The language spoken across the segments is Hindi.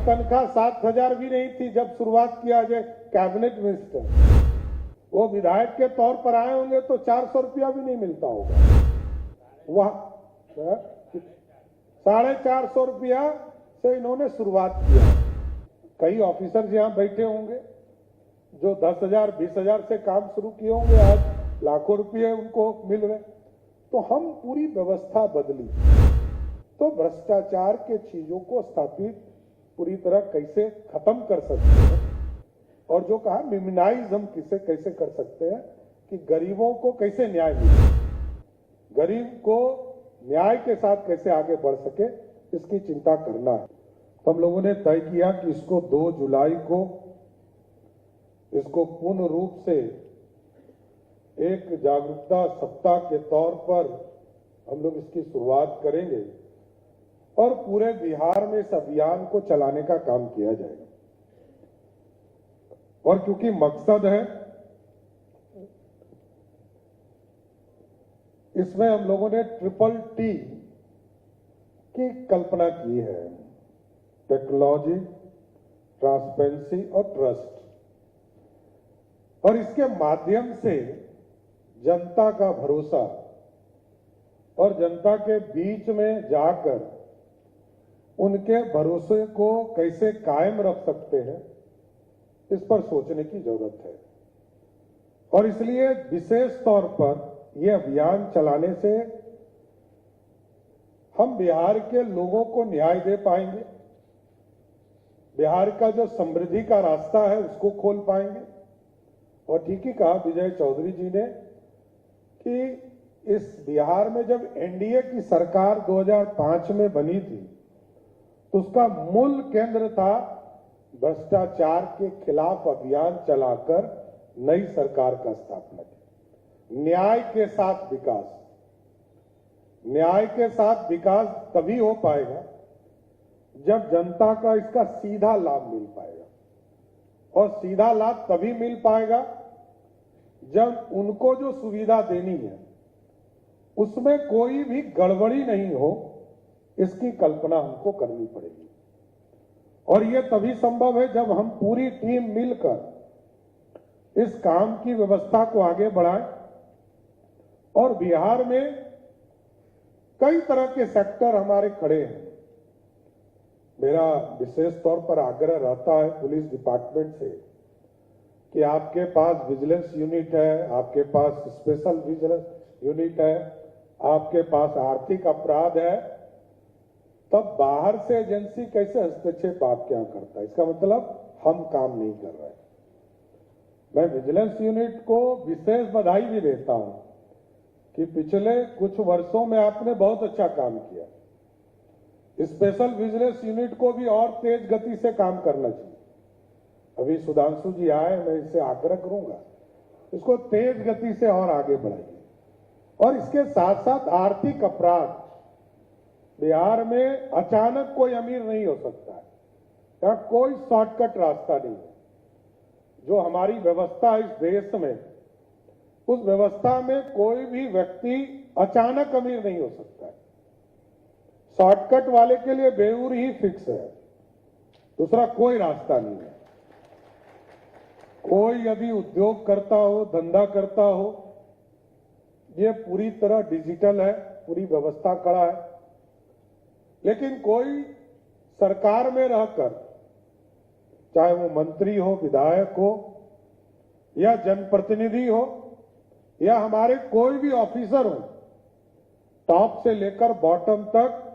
तनख्वाह 7,000 भी नहीं थी जब शुरुआत किया जाए कैबिनेट मिनिस्टर। वो विधायक के तौर पर आए होंगे तो 400 रुपया भी नहीं मिलता होगा। वह 450 रुपया से इन्होंने शुरुआत किया। कई ऑफिसर यहाँ बैठे होंगे जो 10,000 20,000 से काम शुरू किए होंगे, आज लाखों रुपये उनको मिल रहे। तो हम पूरी व्यवस्था बदली तो भ्रष्टाचार के चीजों को स्थापित पूरी तरह कैसे खत्म कर सकते हैं, और जो कहा मिनिमाइज हम कैसे कर सकते हैं कि गरीबों को कैसे न्याय मिले, गरीब को न्याय के साथ कैसे आगे बढ़ सके, इसकी चिंता करना है। तो हम लोगों ने तय किया कि इसको 2 जुलाई को इसको पूर्ण रूप से एक जागरूकता सप्ताह के तौर पर हम लोग इसकी शुरुआत करेंगे और पूरे बिहार में इस अभियान को चलाने का काम किया जाएगा। और क्योंकि मकसद है, इसमें हम लोगों ने TTT की कल्पना की है, टेक्नोलॉजी, ट्रांसपेरेंसी और ट्रस्ट। और इसके माध्यम से जनता का भरोसा और जनता के बीच में जाकर उनके भरोसे को कैसे कायम रख सकते हैं, इस पर सोचने की जरूरत है। और इसलिए विशेष तौर पर यह अभियान चलाने से हम बिहार के लोगों को न्याय दे पाएंगे, बिहार का जो समृद्धि का रास्ता है उसको खोल पाएंगे। और ठीक ही कहा विजय चौधरी जी ने कि इस बिहार में जब एनडीए की सरकार 2005 में बनी थी तो उसका मूल केंद्र था भ्रष्टाचार के खिलाफ अभियान चलाकर नई सरकार का स्थापना की। न्याय के साथ विकास, न्याय के साथ विकास तभी हो पाएगा जब जनता का इसका सीधा लाभ मिल पाएगा, और सीधा लाभ तभी मिल पाएगा जब उनको जो सुविधा देनी है उसमें कोई भी गड़बड़ी नहीं हो, इसकी कल्पना हमको करनी पड़ेगी। और यह तभी संभव है जब हम पूरी टीम मिलकर इस काम की व्यवस्था को आगे बढ़ाएं। और बिहार में कई तरह के सेक्टर हमारे खड़े हैं। मेरा विशेष तौर पर आग्रह रहता है पुलिस डिपार्टमेंट से कि आपके पास विजिलेंस यूनिट है, आपके पास स्पेशल विजिलेंस यूनिट है, आपके पास आर्थिक अपराध है, तब बाहर से एजेंसी कैसे हस्तक्षेप आपके यहां करता है? इसका मतलब हम काम नहीं कर रहे। मैं विजिलेंस यूनिट को विशेष बधाई भी देता हूं कि पिछले कुछ वर्षों में आपने बहुत अच्छा काम किया। स्पेशल विजिलेंस यूनिट को भी और तेज गति से काम करना चाहिए। अभी सुधांशु जी आए, मैं इससे आग्रह करूंगा इसको तेज गति से और आगे बढ़ाइए। और इसके साथ साथ आर्थिक अपराध, बिहार में अचानक कोई अमीर नहीं हो सकता है, या कोई शॉर्टकट रास्ता नहीं है। जो हमारी व्यवस्था है इस देश में, उस व्यवस्था में कोई भी व्यक्ति अचानक अमीर नहीं हो सकता है। शॉर्टकट वाले के लिए बेऊर ही फिक्स है, दूसरा कोई रास्ता नहीं है। कोई यदि उद्योग करता हो, धंधा करता हो, ये पूरी तरह डिजिटल है, पूरी व्यवस्था कड़ा है। लेकिन कोई सरकार में रहकर, चाहे वो मंत्री हो, विधायक हो, या जनप्रतिनिधि हो, या हमारे कोई भी ऑफिसर हो, टॉप से लेकर बॉटम तक,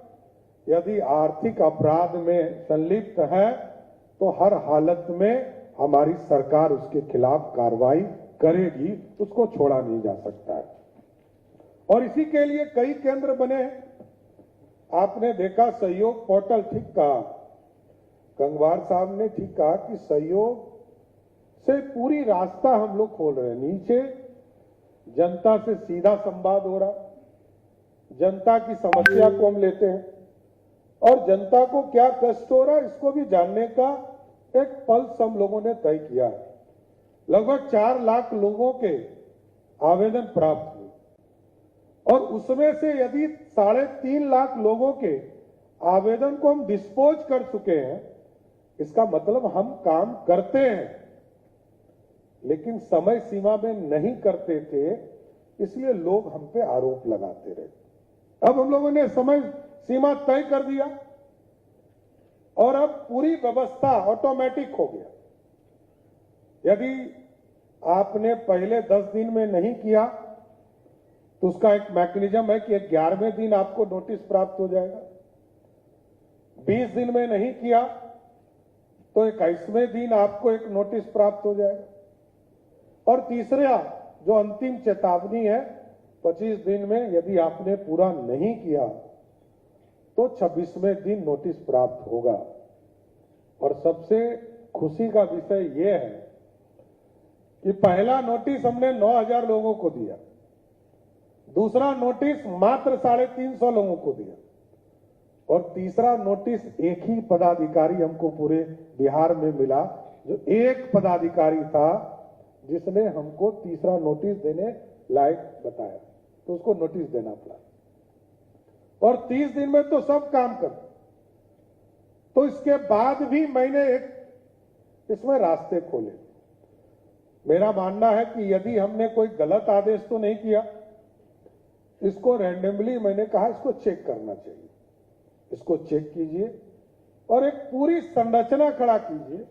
यदि आर्थिक अपराध में संलिप्त है तो हर हालत में हमारी सरकार उसके खिलाफ कार्रवाई करेगी, उसको छोड़ा नहीं जा सकता है। और इसी के लिए कई केंद्र बने हैं। आपने देखा सहयोग पोर्टल, ठीक कहा गंगवार साहब ने, ठीक कहा कि सहयोग से पूरी रास्ता हम लोग खोल रहे हैं। नीचे जनता से सीधा संवाद हो रहा, जनता की समस्या को हम लेते हैं और जनता को क्या कष्ट हो रहा है इसको भी जानने का एक पल्स हम लोगों ने तय किया है। लगभग 4 लाख लोगों के आवेदन प्राप्त हुए और उसमें से यदि 3.5 लाख लोगों के आवेदन को हम डिस्पोज कर चुके हैं इसका मतलब हम काम करते हैं, लेकिन समय सीमा में नहीं करते थे, इसलिए लोग हम पे आरोप लगाते रहे। अब हम लोगों ने समय सीमा तय कर दिया और अब पूरी व्यवस्था ऑटोमेटिक हो गया। यदि आपने पहले 10 दिन में नहीं किया तो उसका एक मैकेनिज्म है कि 11वें दिन आपको नोटिस प्राप्त हो जाएगा। 20 दिन में नहीं किया तो 21वें दिन आपको एक नोटिस प्राप्त हो जाएगा। और तीसरा जो अंतिम चेतावनी है, 25 दिन में यदि आपने पूरा नहीं किया तो 26वें दिन नोटिस प्राप्त होगा। और सबसे खुशी का विषय यह है कि पहला नोटिस हमने 9,000 लोगों को दिया, दूसरा नोटिस मात्र 350 लोगों को दिया और तीसरा नोटिस एक ही पदाधिकारी हमको पूरे बिहार में मिला, जो एक पदाधिकारी था जिसने हमको तीसरा नोटिस देने लायक बताया, तो उसको नोटिस देना पड़ा। और 30 दिन में तो सब काम कर, तो इसके बाद भी मैंने एक इसमें रास्ते खोले। मेरा मानना है कि यदि हमने कोई गलत आदेश तो नहीं किया, इसको रैंडमली मैंने कहा इसको चेक करना चाहिए, इसको चेक कीजिए और एक पूरी संरचना खड़ा कीजिए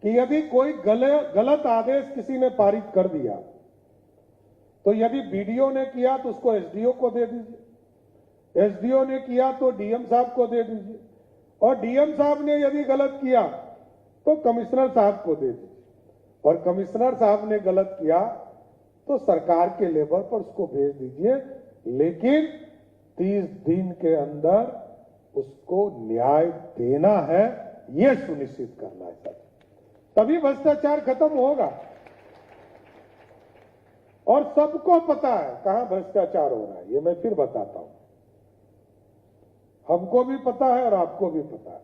कि यदि कोई गलत आदेश किसी ने पारित कर दिया तो यदि बीडीओ ने किया तो उसको एसडीओ को दे दीजिए, एसडीओ ने किया तो डीएम साहब को दे दीजिए और डीएम साहब ने यदि गलत किया तो कमिश्नर साहब को दे दीजिए और कमिश्नर साहब ने गलत किया तो सरकार के लेवल पर उसको भेज दीजिए, लेकिन 30 दिन के अंदर उसको न्याय देना है, यह सुनिश्चित करना है सर, तभी भ्रष्टाचार खत्म होगा। और सबको पता है कहां भ्रष्टाचार हो रहा है, ये मैं फिर बताता हूं, हमको भी पता है और आपको भी पता है।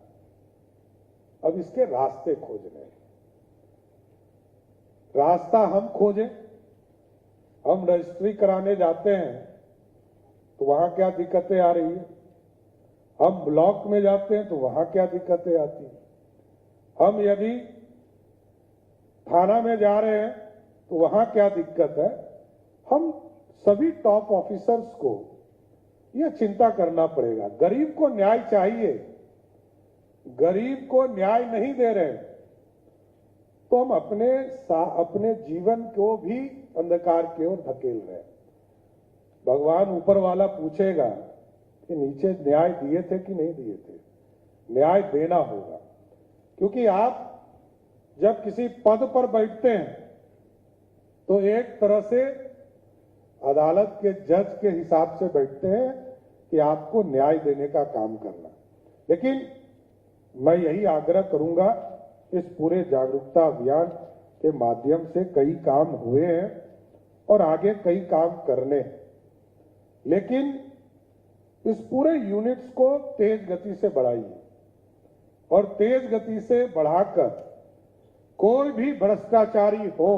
अब इसके रास्ते खोजने हैं, रास्ता हम खोजें। हम रजिस्ट्री कराने जाते हैं तो वहां क्या दिक्कतें आ रही है, हम ब्लॉक में जाते हैं तो वहां क्या दिक्कतें आती हैं, हम यदि थाना में जा रहे हैं तो वहां क्या दिक्कत है, हम सभी टॉप ऑफिसर्स को यह चिंता करना पड़ेगा। गरीब को न्याय चाहिए, गरीब को न्याय नहीं दे रहे तो हम अपने जीवन को भी अंधकार की ओर धकेल रहे हैं। भगवान ऊपर वाला पूछेगा कि नीचे न्याय दिए थे कि नहीं दिए थे, न्याय देना होगा। क्योंकि आप जब किसी पद पर बैठते हैं तो एक तरह से अदालत के जज के हिसाब से बैठते हैं कि आपको न्याय देने का काम करना। लेकिन मैं यही आग्रह करूंगा, इस पूरे जागरूकता अभियान के माध्यम से कई काम हुए हैं और आगे कई काम करने हैं, लेकिन इस पूरे यूनिट्स को तेज गति से बढ़ाइए और तेज गति से बढ़ाकर कोई भी भ्रष्टाचारी हो,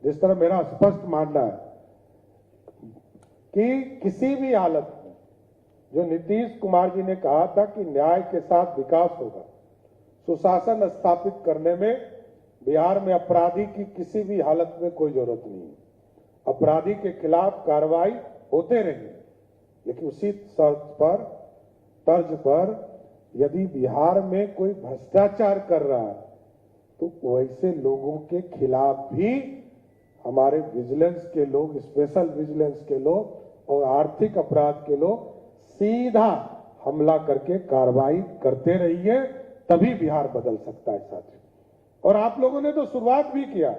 जिस तरह मेरा स्पष्ट मानना है कि किसी भी हालत में, जो नीतीश कुमार जी ने कहा था कि न्याय के साथ विकास होगा, सुशासन स्थापित करने में बिहार में अपराधी की किसी भी हालत में कोई जरूरत नहीं है। अपराधी के खिलाफ कार्रवाई होते रही, लेकिन उसी तर्ज पर यदि बिहार में कोई भ्रष्टाचार कर रहा है तो वैसे लोगों के खिलाफ भी हमारे विजिलेंस के लोग, स्पेशल विजिलेंस के लोग और आर्थिक अपराध के लोग सीधा हमला करके कार्रवाई करते रहिए, तभी बिहार बदल सकता है साथियों। और आप लोगों ने तो शुरुआत भी किया।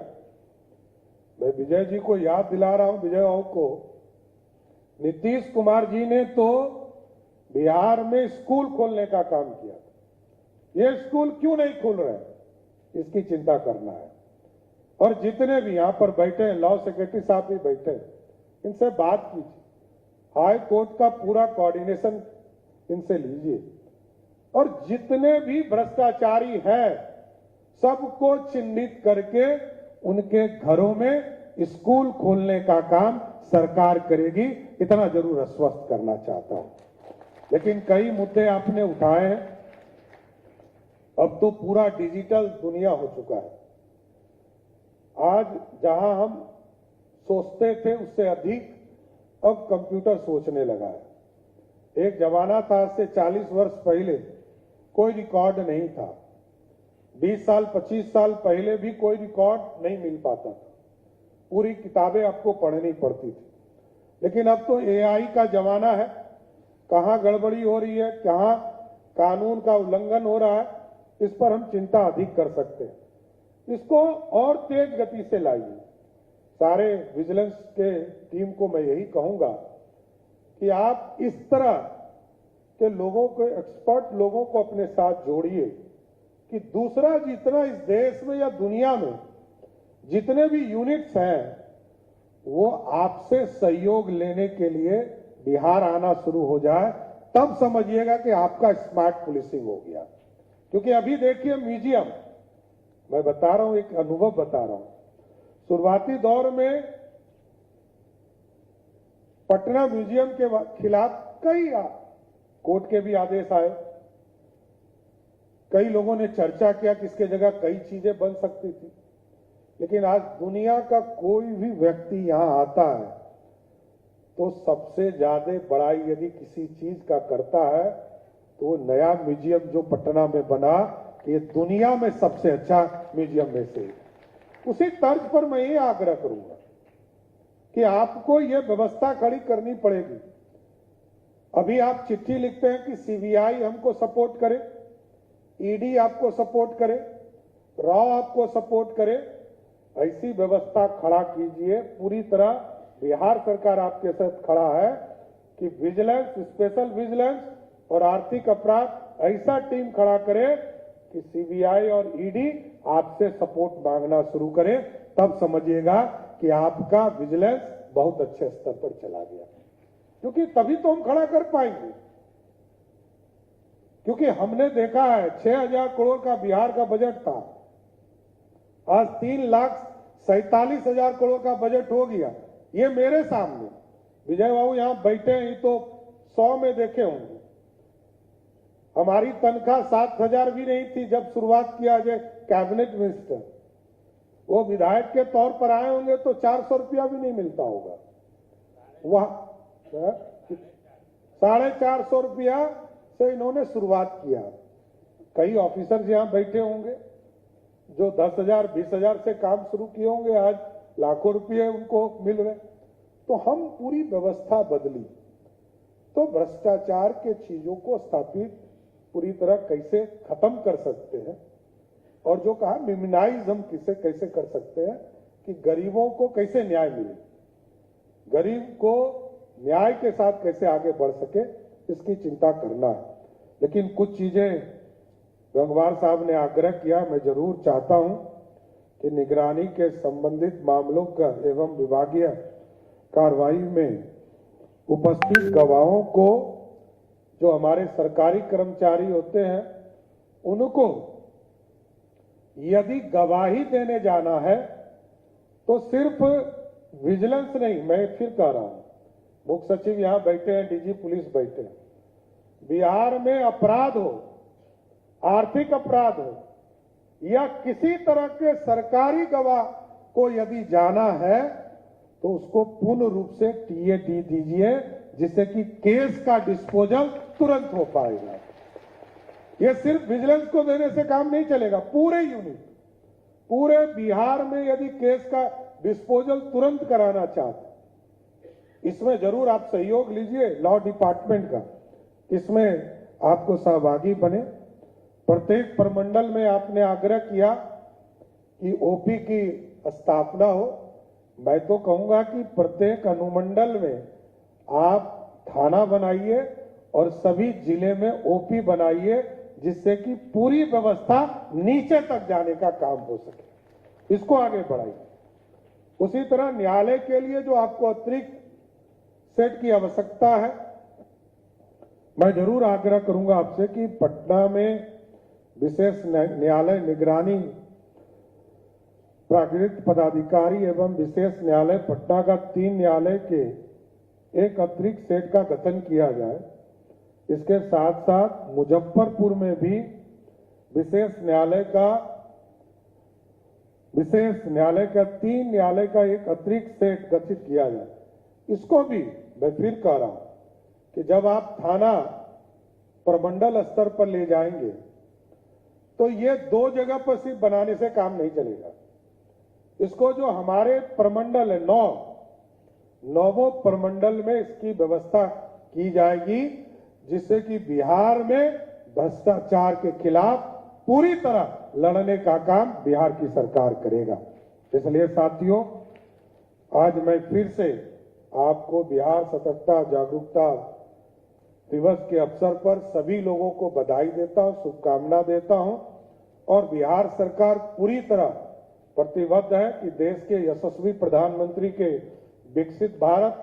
मैं विजय जी को याद दिला रहा हूं, विजय बाबू को, नीतीश कुमार जी ने तो बिहार में स्कूल खोलने का काम किया। ये स्कूल क्यों नहीं खुल रहे, इसकी चिंता करना है। और जितने भी यहां पर बैठे हैं, लॉ सेक्रेटरी साहब भी बैठे हैं, इनसे बात कीजिए, हाई कोर्ट का पूरा कोऑर्डिनेशन इनसे लीजिए और जितने भी भ्रष्टाचारी हैं सबको चिन्हित करके उनके घरों में स्कूल खोलने का काम सरकार करेगी, इतना जरूर आश्वस्त करना चाहता हूं। लेकिन कई मुद्दे आपने उठाए हैं। अब अब तो पूरा डिजिटल दुनिया हो चुका है। आज जहां हम सोचते थे उससे अधिक अब कंप्यूटर सोचने लगा है। एक जमाना था, आज से 40 वर्ष पहले कोई रिकॉर्ड नहीं था। 20 साल 25 साल पहले भी कोई रिकॉर्ड नहीं मिल पाता था, पूरी किताबें आपको पढ़नी पड़ती थी। लेकिन अब तो एआई का जमाना है, कहां गड़बड़ी हो रही है, कहां कानून का उल्लंघन हो रहा है, इस पर हम चिंता अधिक कर सकते हैं। इसको और तेज गति से लाइए। सारे विजिलेंस के टीम को मैं यही कहूंगा कि आप इस तरह के लोगों को, एक्सपर्ट लोगों को अपने साथ जोड़िए कि दूसरा जितना इस देश में या दुनिया में जितने भी यूनिट्स हैं वो आपसे सहयोग लेने के लिए बिहार आना शुरू हो जाए, तब समझिएगा कि आपका स्मार्ट पुलिसिंग हो गया। क्योंकि अभी देखिए म्यूजियम, मैं बता रहा हूं, एक अनुभव बता रहा हूं। शुरुआती दौर में पटना म्यूजियम के खिलाफ कई कोर्ट के भी आदेश आए, कई लोगों ने चर्चा किया कि इसके जगह कई चीजें बन सकती थी। लेकिन आज दुनिया का कोई भी व्यक्ति यहां आता है तो सबसे ज्यादा बड़ाई यदि किसी चीज का करता है तो नया म्यूजियम जो पटना में बना, ये दुनिया में सबसे अच्छा म्यूजियम में से। उसी तर्ज पर मैं ये आग्रह करूंगा कि आपको ये व्यवस्था खड़ी करनी पड़ेगी। अभी आप चिट्ठी लिखते हैं कि सीबीआई हमको सपोर्ट करे, ईडी आपको सपोर्ट करे, रॉ आपको सपोर्ट करे। ऐसी व्यवस्था खड़ा कीजिए, पूरी तरह बिहार सरकार आपके साथ खड़ा है कि विजिलेंस, स्पेशल विजिलेंस और आर्थिक अपराध ऐसा टीम खड़ा करे कि सीबीआई और ईडी आपसे सपोर्ट मांगना शुरू करे। तब समझिएगा कि आपका विजिलेंस बहुत अच्छे स्तर पर चला गया, क्योंकि तभी तो हम खड़ा कर पाएंगे। क्योंकि हमने देखा है 6,000 करोड़ का बिहार का बजट था, आज 3,47,000 करोड़ का बजट हो गया। ये मेरे सामने विजय बाबू यहां बैठे हैं, ये तो 100 में देखे होंगे। हमारी तनख्वाह 7,000 भी नहीं थी जब शुरुआत किया जाए कैबिनेट मिनिस्टर। वो विधायक के तौर पर आए होंगे तो 400 रुपया भी नहीं मिलता होगा। वह 450 रुपया से इन्होंने शुरुआत किया। कई ऑफिसर यहां बैठे होंगे जो 10,000 20,000 से काम शुरू किए होंगे, आज लाखों रुपये उनको मिल रहे। तो हम पूरी व्यवस्था बदली तो भ्रष्टाचार के चीजों को स्थापित पूरी तरह कैसे खत्म कर सकते हैं, और जो कहा मिनिमाइज हम कैसे कर सकते हैं कि गरीबों को कैसे न्याय मिले, गरीब को न्याय के साथ कैसे आगे बढ़ सके, इसकी चिंता करना है। लेकिन कुछ चीजें गंगवार साहब ने आग्रह किया, मैं जरूर चाहता हूं कि निगरानी के संबंधित मामलों का एवं विभागीय कार्रवाई में उपस्थित गवाहों को, जो हमारे सरकारी कर्मचारी होते हैं, उनको यदि गवाही देने जाना है तो सिर्फ विजिलेंस नहीं, मैं फिर कह रहा हूं, मुख्य सचिव यहां बैठे हैं, डीजी पुलिस बैठे हैं, बिहार में अपराध हो, आर्थिक अपराध हो या किसी तरह के सरकारी गवाह को यदि जाना है तो उसको पूर्ण रूप से टीएडी दीजिए, जिससे कि केस का डिस्पोजल तुरंत हो पाएगा। यह सिर्फ विजिलेंस को देने से काम नहीं चलेगा, पूरे यूनिट, पूरे बिहार में यदि केस का डिस्पोजल तुरंत कराना चाहते, इसमें जरूर आप सहयोग लीजिए लॉ डिपार्टमेंट का, इसमें आपको सहभागी बने। प्रत्येक प्रमंडल में आपने आग्रह किया कि ओपी की स्थापना हो। मैं तो कहूंगा कि प्रत्येक अनुमंडल में आप थाना बनाइए और सभी जिले में ओपी बनाइए, जिससे कि पूरी व्यवस्था नीचे तक जाने का काम हो सके। इसको आगे बढ़ाइए। उसी तरह न्यायालय के लिए जो आपको अतिरिक्त सेट की आवश्यकता है, मैं जरूर आग्रह करूंगा आपसे कि पटना में विशेष न्यायालय निगरानी प्राकृतिक पदाधिकारी एवं विशेष न्यायालय पटना का 3 न्यायालय के एक अतिरिक्त सेट का गठन किया जाए। इसके साथ साथ मुजफ्फरपुर में भी विशेष न्यायालय का 3 न्यायालय का एक अतिरिक्त सेट गठित किया जाए। इसको भी मैं फिर कह रहा हूं कि जब आप थाना प्रमंडल स्तर पर ले जाएंगे तो ये 2 जगह पर सिर्फ बनाने से काम नहीं चलेगा। इसको जो हमारे प्रमंडल है 9 प्रमंडल में इसकी व्यवस्था की जाएगी, जिससे कि बिहार में भ्रष्टाचार के खिलाफ पूरी तरह लड़ने का काम बिहार की सरकार करेगा। इसलिए साथियों, आज मैं फिर से आपको बिहार सतर्कता जागरूकता दिवस के अवसर पर सभी लोगों को बधाई देता हूं, शुभकामना देता हूं और बिहार सरकार पूरी तरह प्रतिबद्ध है कि देश के यशस्वी प्रधानमंत्री के विकसित भारत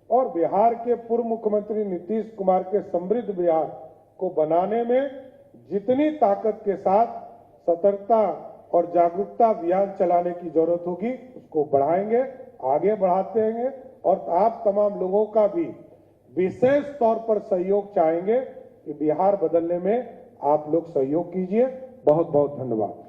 और बिहार के पूर्व मुख्यमंत्री नीतीश कुमार के समृद्ध बिहार को बनाने में जितनी ताकत के साथ सतर्कता और जागरूकता अभियान चलाने की जरूरत होगी उसको बढ़ाएंगे, आगे बढ़ाते रहेंगे और आप तमाम लोगों का भी विशेष तौर पर सहयोग चाहेंगे कि बिहार बदलने में आप लोग सहयोग कीजिए। बहुत बहुत धन्यवाद।